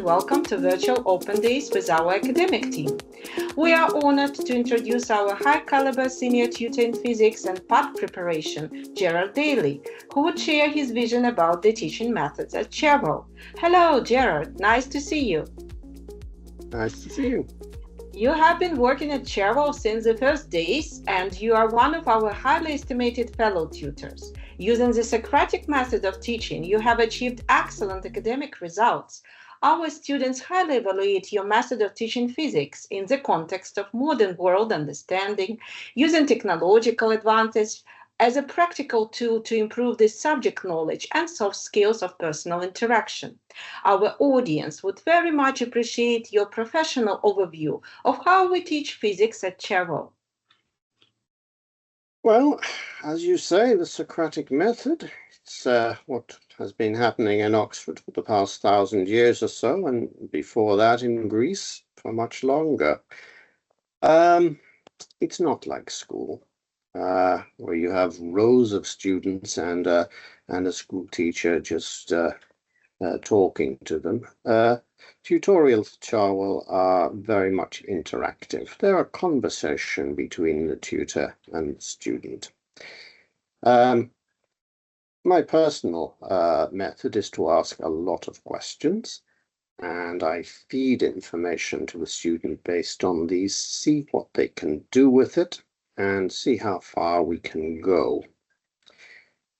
welcome to Virtual Open Days with our academic team. We are honored to introduce our high-caliber senior tutor in physics and PAT preparation, Gerrard Daly, who would share his vision about the teaching methods at Cherwell. Hello, Gerrard. Nice to see you. Nice to see you. You have been working at Cherwell since the first days, and you are one of our highly estimated fellow tutors. Using the Socratic method of teaching, you have achieved excellent academic results. Our students highly evaluate your method of teaching physics in the context of modern world understanding, using technological advances as a practical tool to improve the subject knowledge and soft skills of personal interaction. Our audience would very much appreciate your professional overview of how we teach physics at Cherwell. Well, as you say, the Socratic method, it's what has been happening in Oxford for the past 1,000 years or so, and before that in Greece for much longer. It's not like school, where you have rows of students and a school teacher just talking to them. Tutorials at Cherwell are very much interactive. They're a conversation between the tutor and the student. My personal method is to ask a lot of questions, and I feed information to the student based on these, see what they can do with it, and see how far we can go.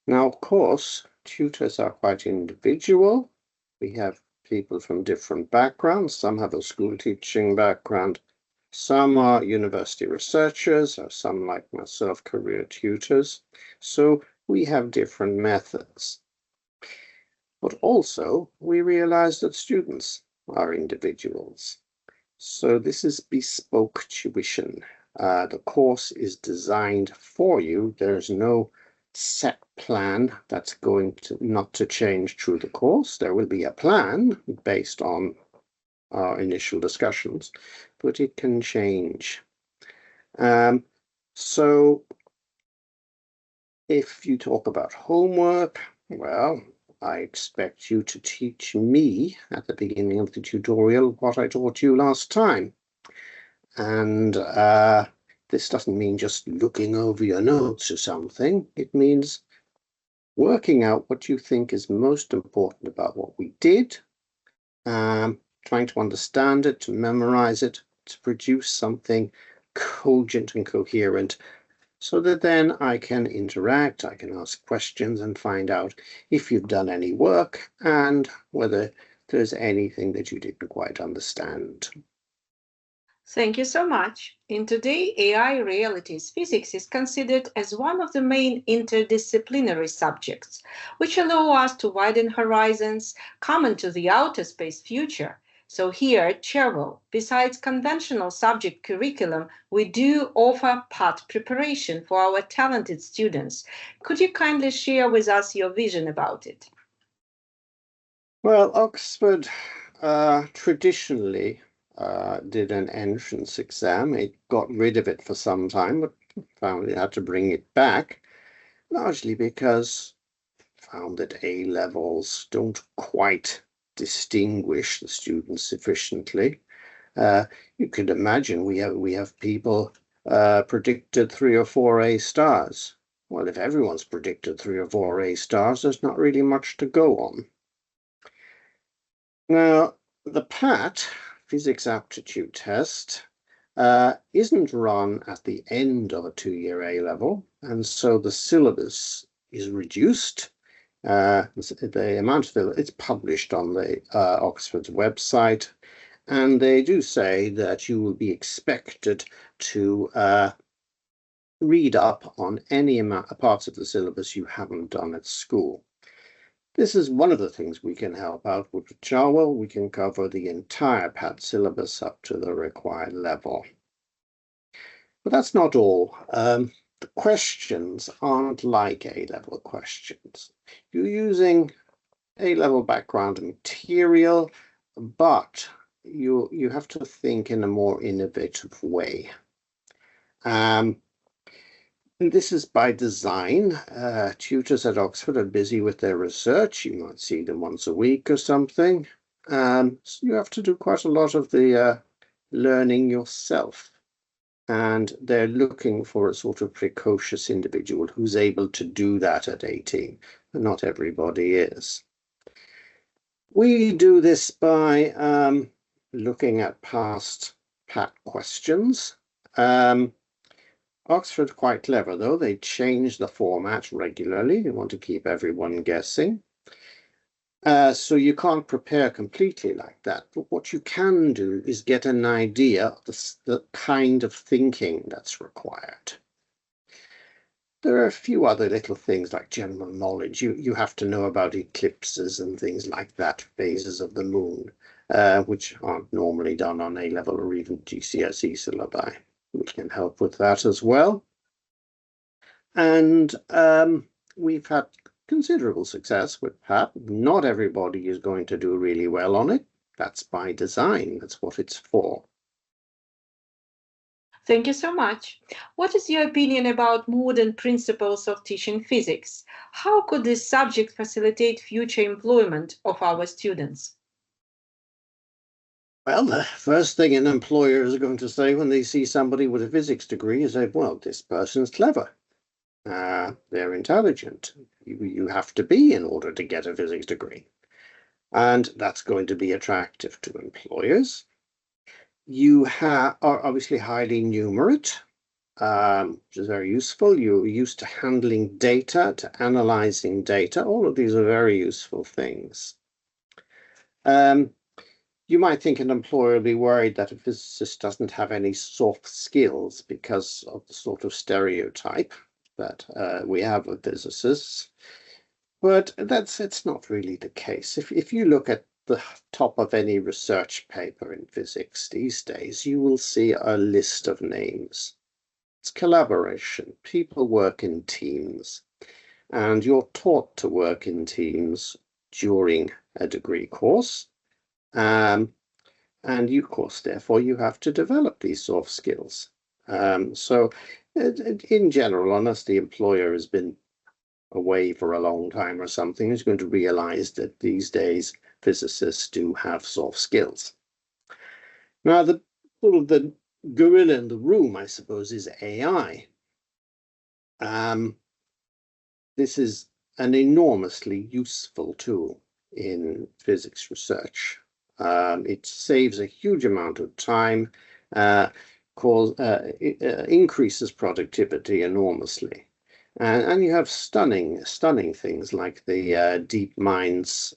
Now, of course, tutors are quite individual. We have people from different backgrounds. Some have a school teaching background. Some are university researchers, or some, like myself, career tutors. So we have different methods. But also, we realize that students are individuals. So this is bespoke tuition. The course is designed for you. There's no set plan that's going to not to change through the course. There will be a plan based on our initial discussions, but it can change. So if you talk about homework, well, I expect you to teach me at the beginning of the tutorial what I taught you last time. And this doesn't mean just looking over your notes or something. It means working out what you think is most important about what we did, trying to understand it, to memorize it, to produce something cogent and coherent, so that then I can interact, I can ask questions and find out if you've done any work and whether there's anything that you didn't quite understand. Thank you so much. In today's AI realities, physics is considered as one of the main interdisciplinary subjects, which allow us to widen horizons, come into the outer space future. So here at Cherwell, besides conventional subject curriculum, we do offer PAT preparation for our talented students. Could you kindly share with us your vision about it? Well, Oxford traditionally did an entrance exam. It got rid of it for some time, but found it had to bring it back, largely because found that A levels don't quite distinguish the students sufficiently. You could imagine we have people predicted 3 or 4 A stars. Well, if everyone's predicted 3 or 4 A stars, there's not really much to go on. Now, the PAT, Physics Aptitude Test, isn't run at the end of a 2-year A level, and so the syllabus is reduced. The amount of it's published on the Oxford's website, and they do say that you will be expected to read up on any parts of the syllabus you haven't done at school. This is one of the things we can help out with Cherwell. We can cover the entire PAT syllabus up to the required level. But that's not all. The questions aren't like A-level questions. You're using A-level background material, but you have to think in a more innovative way. And this is by design. Tutors at Oxford are busy with their research. You might see them once a week or something. So you have to do quite a lot of the learning yourself. And they're looking for a sort of precocious individual who's able to do that at 18. But not everybody is. We do this by looking at past PAT questions. Oxford quite clever, though. They change the format regularly. They want to keep everyone guessing. So you can't prepare completely like that. But what you can do is get an idea of the kind of thinking that's required. There are a few other little things like general knowledge. You have to know about eclipses and things like that, phases of the moon, which aren't normally done on A-level or even GCSE syllabi, which can help with that as well. And we've had considerable success with PAP. Not everybody is going to do really well on it. That's by design. That's what it's for. Thank you so much. What is your opinion about modern principles of teaching physics? How could this subject facilitate future employment of our students? Well, the first thing an employer is going to say when they see somebody with a physics degree is, well, this person's clever. They're intelligent. You have to be in order to get a physics degree. And that's going to be attractive to employers. You are obviously highly numerate, which is very useful. You're used to handling data, to analyzing data. All of these are very useful things. You might think an employer will be worried that a physicist doesn't have any soft skills because of the sort of stereotype that we have of physicists. But it's not really the case. If you look at the top of any research paper in physics these days, you will see a list of names. It's collaboration. People work in teams, and you're taught to work in teams during a degree course. And you, of course, therefore, you have to develop these soft skills. So in general, unless the employer has been away for a long time or something, is going to realize that these days physicists do have soft skills. Now, the sort of the gorilla in the room, I suppose, is AI. This is an enormously useful tool in physics research. It saves a huge amount of time, increases productivity enormously. And you have stunning things like the DeepMind's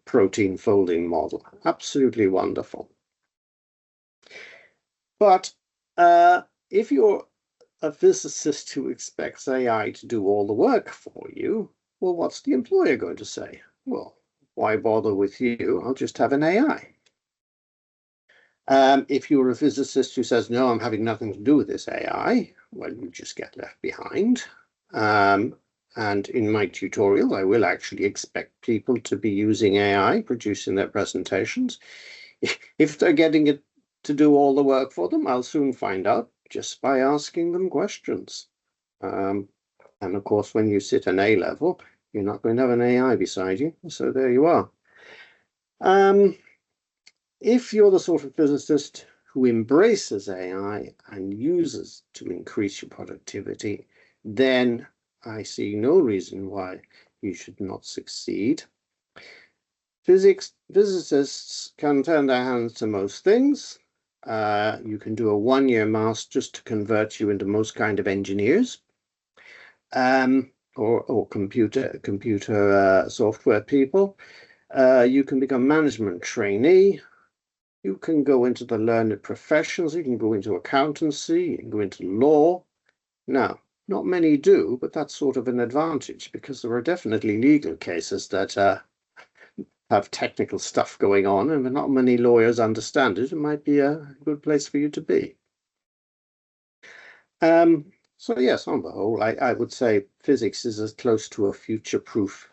protein folding model. Absolutely wonderful. But if you're a physicist who expects AI to do all the work for you, well, what's the employer going to say? Well, why bother with you? I'll just have an AI. If you're a physicist who says, no, I'm having nothing to do with this AI, well, you just get left behind. And in my tutorial, I will actually expect people to be using AI, producing their presentations. If they're getting it to do all the work for them, I'll soon find out just by asking them questions. And of course, when you sit an A-level, you're not going to have an AI beside you. So there you are. If you're the sort of physicist who embraces AI and uses to increase your productivity, then I see no reason why you should not succeed. Physicists can turn their hands to most things. You can do a one-year master's to convert you into most kind of engineers, or computer software people. You can become management trainee. You can go into the learned professions. You can go into accountancy. You can go into law. Now, not many do, but that's sort of an advantage because there are definitely legal cases that have technical stuff going on, and not many lawyers understand it. It might be a good place for you to be. So yes, on the whole, I would say physics is as close to a future-proof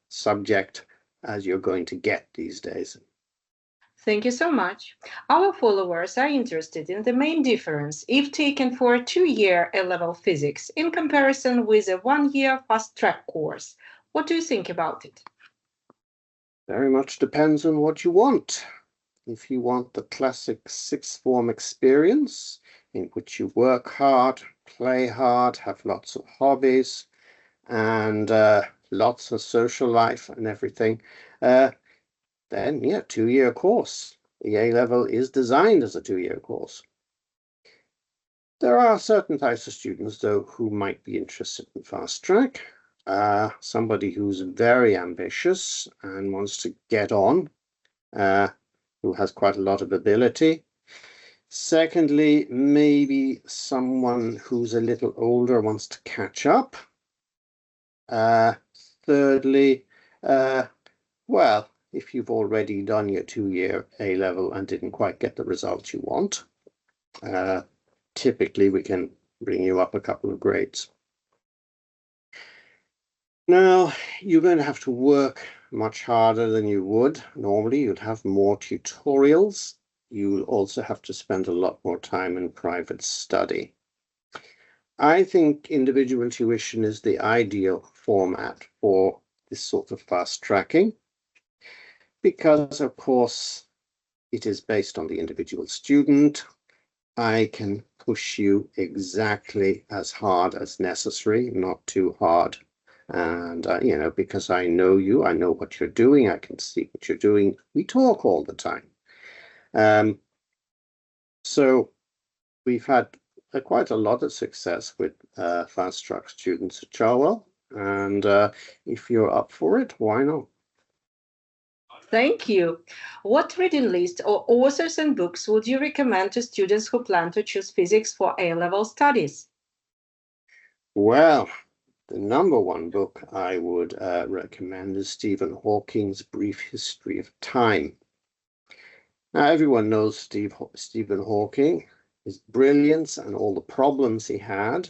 subject as you're going to get these days. Thank you so much. Our followers are interested in the main difference if taken for a 2-year A-level physics in comparison with a 1-year fast-track course. What do you think about it? Very much depends on what you want. If you want the classic sixth form experience in which you work hard, play hard, have lots of hobbies, and lots of social life and everything, then yeah, 2-year course. The A-level is designed as a 2-year course. There are certain types of students, though, who might be interested in fast track. Somebody who's very ambitious and wants to get on, who has quite a lot of ability. Secondly, maybe someone who's a little older wants to catch up. Thirdly, well, if you've already done your 2-year A-level and didn't quite get the results you want, typically we can bring you up a couple of grades. Now, you're going to have to work much harder than you would normally. You'll have more tutorials. You'll also have to spend a lot more time in private study. I think individual tuition is the ideal format for this sort of fast tracking, because of course it is based on the individual student. I can push you exactly as hard as necessary, not too hard. And, you know, because I know you, I know what you're doing, I can see what you're doing. We talk all the time. So we've had quite a lot of success with fast track students at Cherwell. And if you're up for it, why not? Thank you. What reading list or authors and books would you recommend to students who plan to choose physics for A-level studies? Well, the number one book I would recommend is Stephen Hawking's Brief History of Time. Now, everyone knows Stephen Hawking, his brilliance and all the problems he had.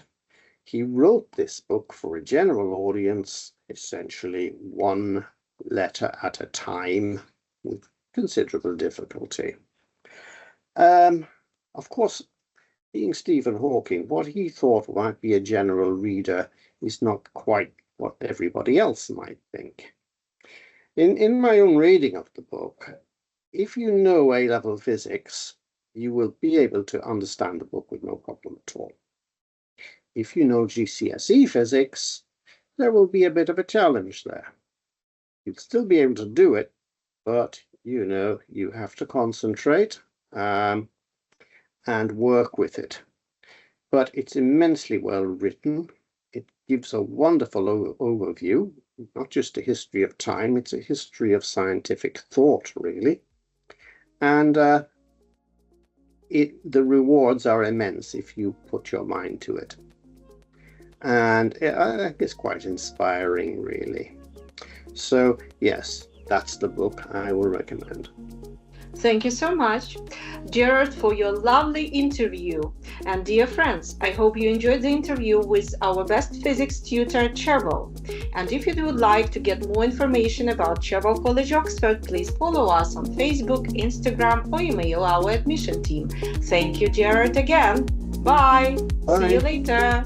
He wrote this book for a general audience, essentially one letter at a time, with considerable difficulty. Of course, being Stephen Hawking, what he thought might be a general reader is not quite what everybody else might think. In my own reading of the book, if you know A-level physics, you will be able to understand the book with no problem at all. If you know GCSE physics, there will be a bit of a challenge there. You'll still be able to do it, but you know, you have to concentrate and work with it. But it's immensely well written. It gives a wonderful overview, not just a history of time, it's a history of scientific thought, really. And the rewards are immense if you put your mind to it. And I think it's quite inspiring, really. So, yes, that's the book I will recommend. Thank you so much, Gerrard, for your lovely interview. And dear friends, I hope you enjoyed the interview with our best physics tutor, Cherwell. And if you would like to get more information about Cherwell College, Oxford, please follow us on Facebook, Instagram, or email our admission team. Thank you, Gerrard, again. Bye. Bye. See you later.